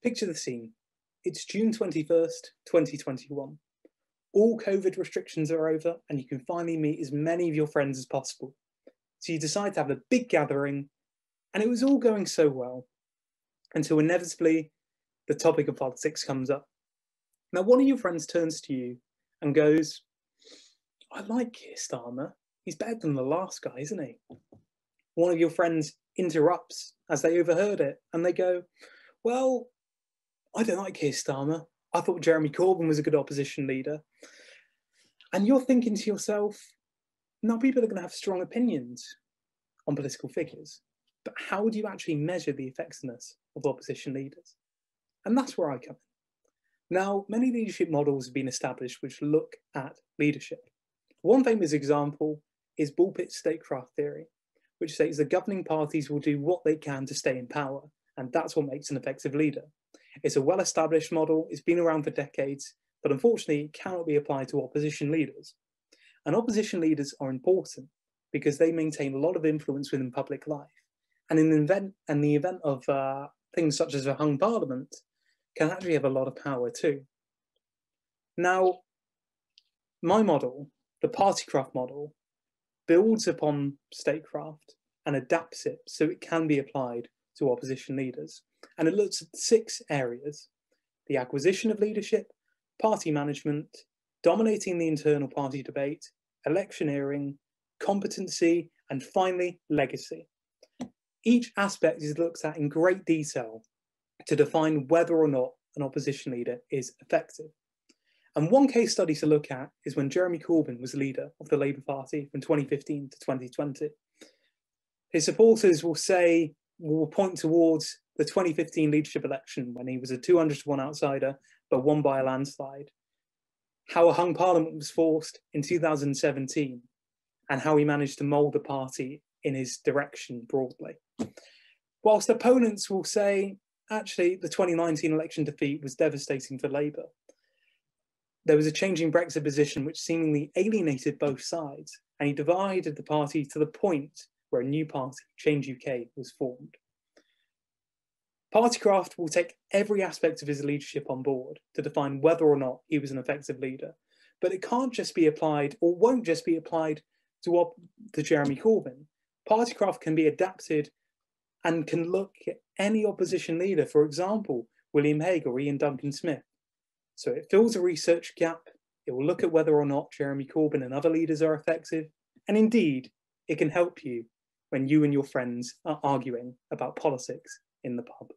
Picture the scene. It's June 21st, 2021. All COVID restrictions are over and you can finally meet as many of your friends as possible. So you decide to have a big gathering, and it was all going so well until inevitably the topic of politics comes up. Now, one of your friends turns to you and goes, "I like Keir Starmer. He's better than the last guy, isn't he?" One of your friends interrupts as they overheard it and they go, "Well, I don't like Keir Starmer. I thought Jeremy Corbyn was a good opposition leader." And you're thinking to yourself, now people are going to have strong opinions on political figures, but how do you actually measure the effectiveness of opposition leaders? And that's where I come in. Now, many leadership models have been established which look at leadership. One famous example is Bullpitt's statecraft theory, which states that governing parties will do what they can to stay in power, and that's what makes an effective leader. It's a well-established model, it's been around for decades, but unfortunately it cannot be applied to opposition leaders. And opposition leaders are important because they maintain a lot of influence within public life. And in the event of things such as a hung parliament, can actually have a lot of power too. Now, my model, the partycraft model, builds upon statecraft and adapts it so it can be applied to opposition leaders. And it looks at 6 areas: the acquisition of leadership, party management, dominating the internal party debate, electioneering, competency, and finally, legacy. Each aspect is looked at in great detail to define whether or not an opposition leader is effective. And one case study to look at is when Jeremy Corbyn was leader of the Labour Party from 2015 to 2020. His supporters will point towards the 2015 leadership election when he was a 200-to-1 outsider, but won by a landslide. How a hung parliament was forced in 2017, and how he managed to mould the party in his direction broadly. Whilst opponents will say, actually, the 2019 election defeat was devastating for Labour. There was a changing Brexit position which seemingly alienated both sides, and he divided the party to the point where a new party, Change UK, was formed. Partycraft will take every aspect of his leadership on board to define whether or not he was an effective leader, but it can't just be applied, or won't just be applied to Jeremy Corbyn. Partycraft can be adapted and can look at any opposition leader, for example, William Hague or Ian Duncan Smith. So it fills a research gap, it will look at whether or not Jeremy Corbyn and other leaders are effective, and indeed, it can help you when you and your friends are arguing about politics in the pub.